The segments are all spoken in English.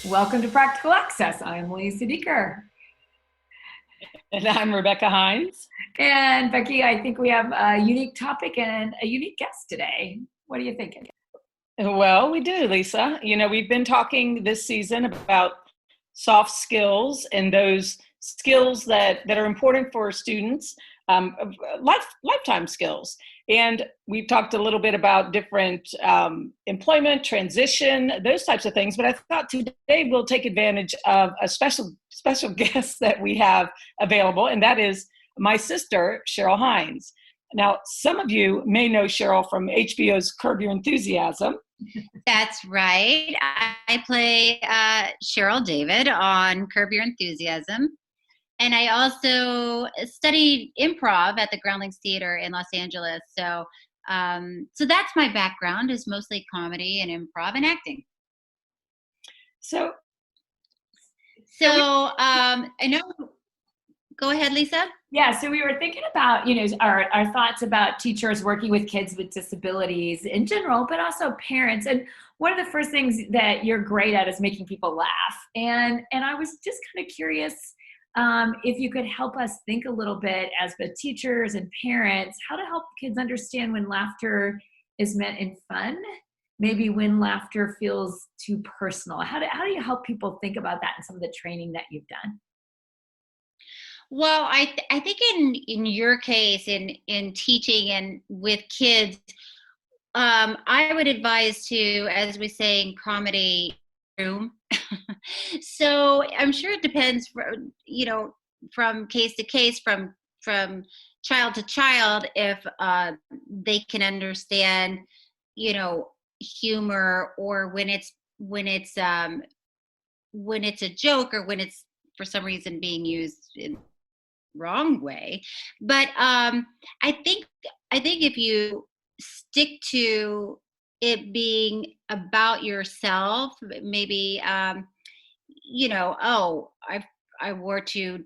Welcome to Practical Access. I'm Lisa Deeker. And I'm Rebecca Hines. And Becky, I think we have a unique topic and a unique guest today. What are you thinking? Well, we do, Lisa. We've been talking this season about soft skills and those skills that are important for students, lifetime skills. And we've talked a little bit about different employment, transition, those types of things. But I thought today we'll take advantage of a special guest that we have available, and that is my sister, Cheryl Hines. Now, some of you may know Cheryl from HBO's Curb Your Enthusiasm. That's right. I play Cheryl David on Curb Your Enthusiasm. And I also studied improv at the Groundlings Theater in Los Angeles. So that's my background, is mostly comedy and improv and acting. So I know. Go ahead, Lisa. Yeah, so we were thinking about, our thoughts about teachers working with kids with disabilities in general, but also parents. And one of the first things that you're great at is making people laugh. And I was just kind of curious if you could help us think a little bit as the teachers and parents, how to help kids understand when laughter is meant in fun, maybe when laughter feels too personal. How do you help people think about that in some of the training that you've done? Well, I think in your case, in teaching and with kids, I would advise to, as we say in comedy, room. So I'm sure it depends, from case to case, from child to child, if they can understand, humor, or when it's a joke, or when it's for some reason being used in wrong way. But I think if you stick to it being about yourself, maybe I wore two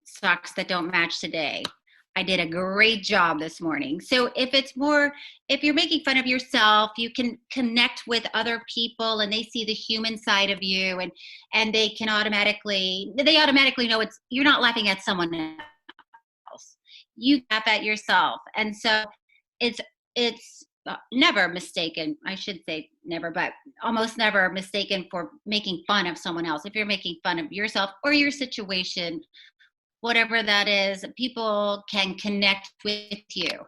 socks that don't match today. I did a great job this morning. So if you're making fun of yourself, you can connect with other people, and they see the human side of you, and they automatically know you're not laughing at someone else. You laugh at yourself. And so it's never mistaken. I should say never, but almost never mistaken for making fun of someone else. If you're making fun of yourself or your situation, whatever that is, people can connect with you.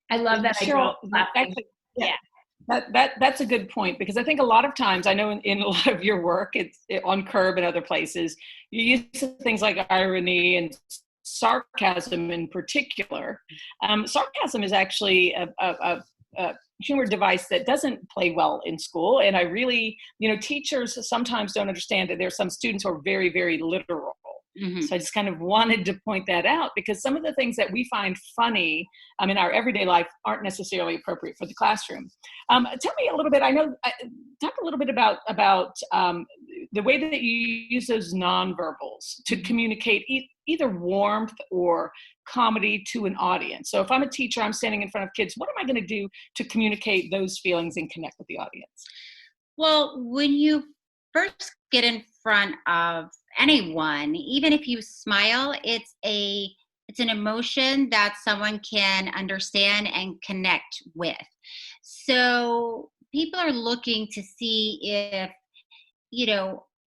I love that. Cheryl, that's a good point, because I think a lot of times, I know in a lot of your work, it's on Curb and other places, you use things like irony and sarcasm in particular. Sarcasm is actually a humor device that doesn't play well in school. And I really, teachers sometimes don't understand that there's some students who are very, very literal. Mm-hmm. So I just kind of wanted to point that out, because some of the things that we find funny in our everyday life aren't necessarily appropriate for the classroom. Tell me a little bit, talk a little bit about the way that you use those nonverbals to communicate either warmth or comedy to an audience. So if I'm a teacher, I'm standing in front of kids, what am I going to do to communicate those feelings and connect with the audience? Well, when you first get in front of anyone, even if you smile, it's an emotion that someone can understand and connect with. So people are looking to see if,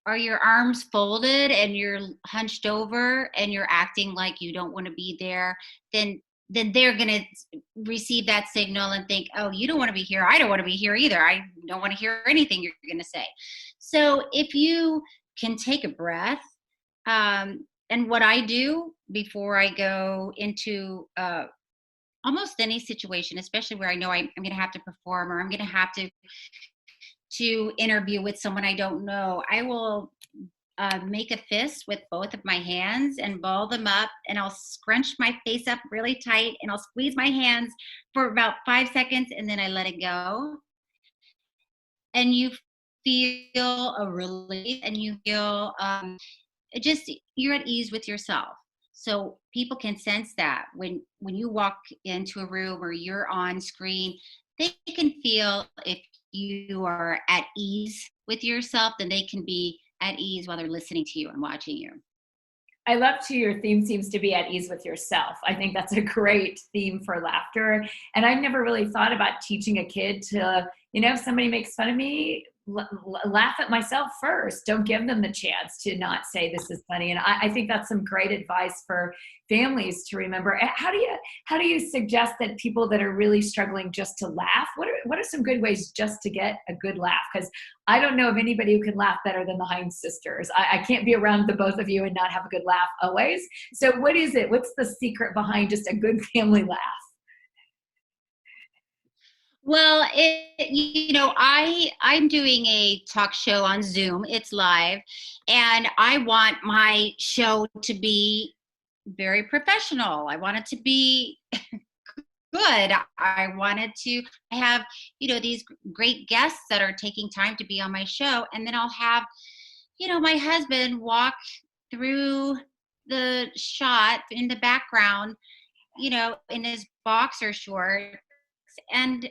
are your arms folded and you're hunched over and you're acting like you don't want to be there, then they're going to receive that signal and think, oh, you don't want to be here. I don't want to be here either. I don't want to hear anything you're going to say. So if you can take a breath, and what I do before I go into almost any situation, especially where I know I'm going to have to perform, or I'm going to have to interview with someone I don't know, I will make a fist with both of my hands and ball them up, and I'll scrunch my face up really tight, and I'll squeeze my hands for about 5 seconds, and then I let it go. And you feel a relief, and you feel you're at ease with yourself. So people can sense that when you walk into a room or you're on screen, they can feel if you are at ease with yourself, then they can be at ease while they're listening to you and watching you. I love too, your theme seems to be at ease with yourself. I think that's a great theme for laughter. And I've never really thought about teaching a kid to, if somebody makes fun of me, laugh at myself first. Don't give them the chance to not say this is funny. And I think that's some great advice for families to remember. How do you suggest that people that are really struggling just to laugh, what are some good ways just to get a good laugh? Because I don't know of anybody who can laugh better than the Hines sisters. I can't be around the both of you and not have a good laugh always. So what is it? What's the secret behind just a good family laugh? Well, I'm doing a talk show on Zoom. It's live, and I want my show to be very professional. I want it to be good. I wanted to have, these great guests that are taking time to be on my show, and then I'll have, my husband walk through the shot in the background, in his boxer shorts, and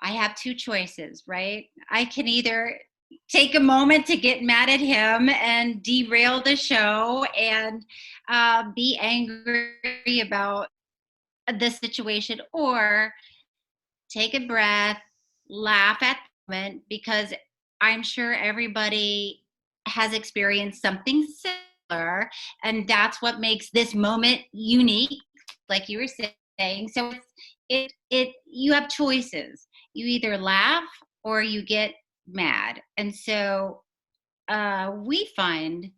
I have two choices, right? I can either take a moment to get mad at him and derail the show and be angry about the situation, or take a breath, laugh at the moment, because I'm sure everybody has experienced something similar, and that's what makes this moment unique, like you were saying. So you have choices. You either laugh or you get mad. And so we find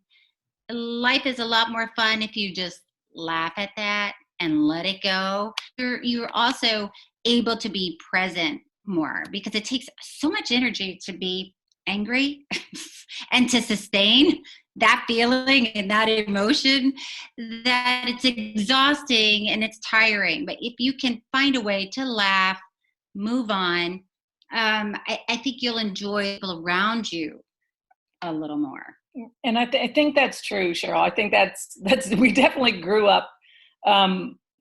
life is a lot more fun if you just laugh at that and let it go. You're also able to be present more, because it takes so much energy to be angry and to sustain that feeling and that emotion, that it's exhausting and it's tiring. But if you can find a way to laugh, move on, I think you'll enjoy people around you a little more. And I think that's true, Cheryl. I think that's we definitely grew up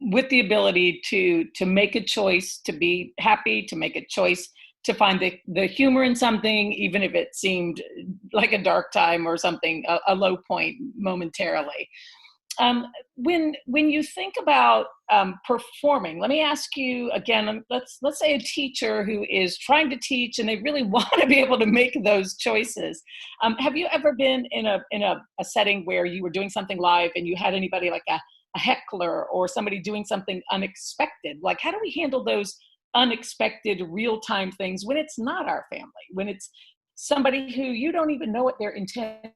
with the ability to make a choice to be happy, to make a choice to find the humor in something, even if it seemed like a dark time or something, a low point momentarily. When you think about performing, let me ask you again, let's say a teacher who is trying to teach and they really want to be able to make those choices. Have you ever been in a setting where you were doing something live and you had anybody like a heckler or somebody doing something unexpected? Like, how do we handle those unexpected real-time things when it's not our family, when it's somebody who you don't even know what their intent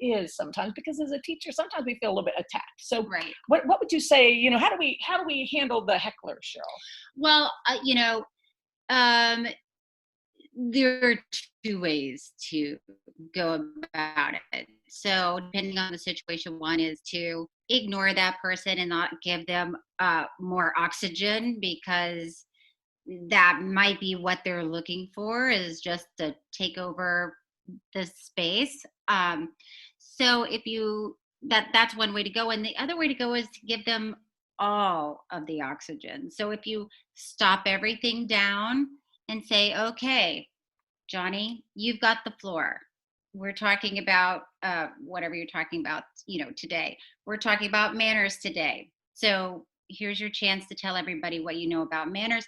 is sometimes, because as a teacher sometimes we feel a little bit attacked. So right. What would you say, how do we handle the heckler, Cheryl? Well, there are two ways to go about it. So depending on the situation, one is to ignore that person and not give them more oxygen, because that might be what they're looking for, is just to take over the space. So that's one way to go. And the other way to go is to give them all of the oxygen. So if you stop everything down and say, okay, Johnny, you've got the floor. We're talking about whatever you're talking about, today. We're talking about manners today. So here's your chance to tell everybody what you know about manners.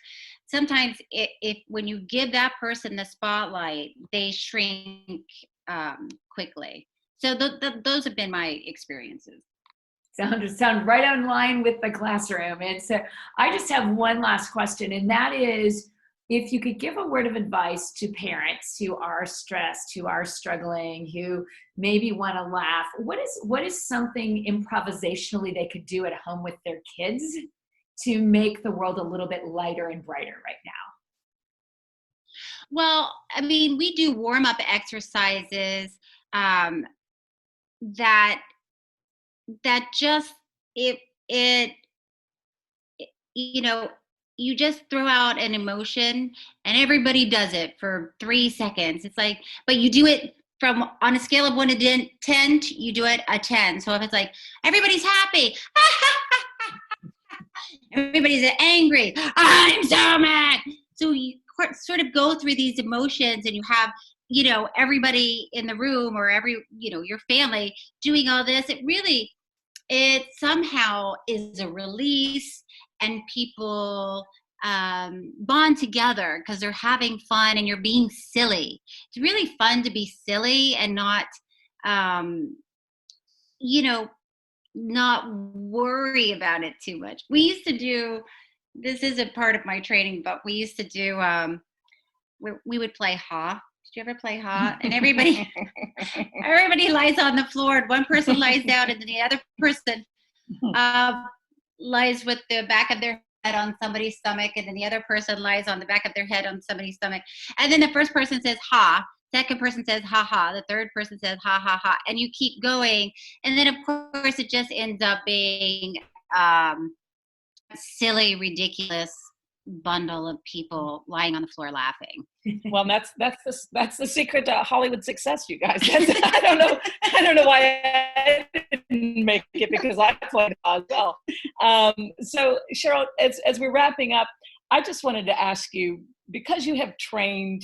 Sometimes if when you give that person the spotlight, they shrink quickly. So those have been my experiences. Sound right on line with the classroom. And so I just have one last question, and that is, if you could give a word of advice to parents who are stressed, who are struggling, who maybe want to laugh, what is something improvisationally they could do at home with their kids to make the world a little bit lighter and brighter right now? Well, I mean, we do warm-up exercises that just you just throw out an emotion and everybody does it for 3 seconds. It's like, but you do it on a scale of 1 to 10, you do it a 10. So if it's like, everybody's happy, everybody's angry, I'm so mad. So you sort of go through these emotions and you have, everybody in the room or your family doing all this, it somehow is a release, and people bond together because they're having fun and you're being silly. It's really fun to be silly and not, not worry about it too much. We used to do, this isn't part of my training, but we used to do, we would play Ha. Did you ever play Ha? And everybody lies on the floor, and one person lies down, and then the other person lies with the back of their head on somebody's stomach, and then the other person lies on the back of their head on somebody's stomach. And then the first person says Ha, second person says ha ha, the third person says ha ha ha, and you keep going. And then of course it just ends up being silly, ridiculous bundle of people lying on the floor laughing. Well, that's the secret to Hollywood success, you guys. I don't know why I didn't make it, because I played as well. So Cheryl, as we're wrapping up, I just wanted to ask you, because you have trained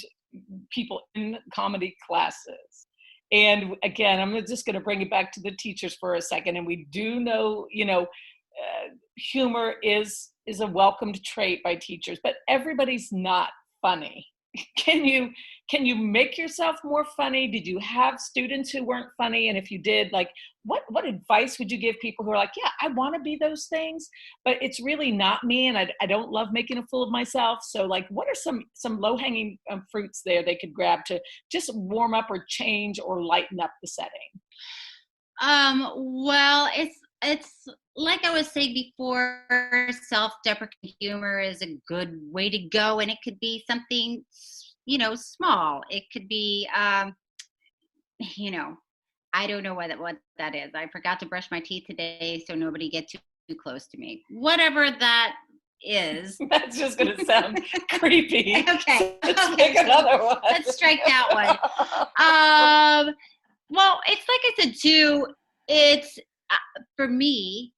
people in comedy classes, and again, I'm just going to bring it back to the teachers for a second, and we do know, humor is a welcomed trait by teachers, but everybody's not funny. Can you make yourself more funny? Did you have students who weren't funny? And if you did, like, what advice would you give people who are like, yeah, I want to be those things, but it's really not me, and I don't love making a fool of myself. So like, what are some low-hanging fruits there they could grab to just warm up or change or lighten up the setting? Well, it's like I was saying before, self-deprecating humor is a good way to go, and it could be something, small. It could be, I don't know what that is. I forgot to brush my teeth today, so nobody get too close to me. Whatever that is. That's just going to sound creepy. Okay. Let's pick another one. Let's strike that one. Well, it's like I said too. It's for me.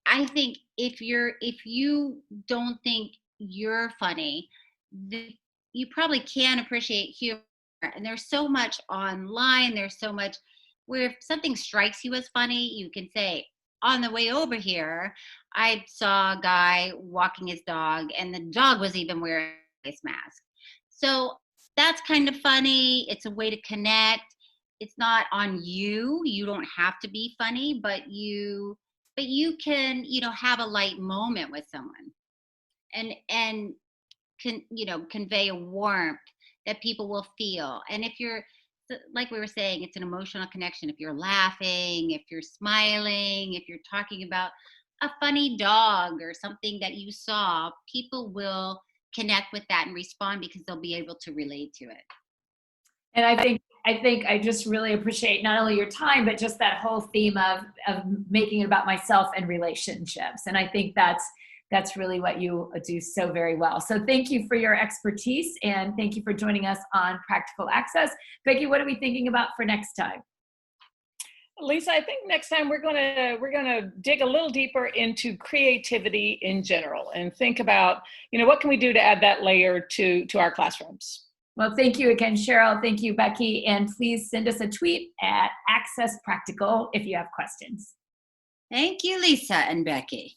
I think if you don't think you're funny, you probably can appreciate humor. And there's so much online. There's so much where if something strikes you as funny, you can say, on the way over here, I saw a guy walking his dog, and the dog was even wearing a face mask. So that's kind of funny. It's a way to connect. It's not on you. You don't have to be funny, but you can, have a light moment with someone and can, convey a warmth that people will feel. And if you're, like we were saying, it's an emotional connection. If you're laughing, if you're smiling, if you're talking about a funny dog or something that you saw, people will connect with that and respond because they'll be able to relate to it. And I think I just really appreciate not only your time, but just that whole theme of making it about myself and relationships. And I think that's really what you do so very well. So thank you for your expertise, and thank you for joining us on Practical Access. Becky, what are we thinking about for next time? Lisa, I think next time we're gonna dig a little deeper into creativity in general and think about, what can we do to add that layer to our classrooms. Well, thank you again, Cheryl. Thank you, Becky. And please send us a tweet at Access Practical if you have questions. Thank you, Lisa and Becky.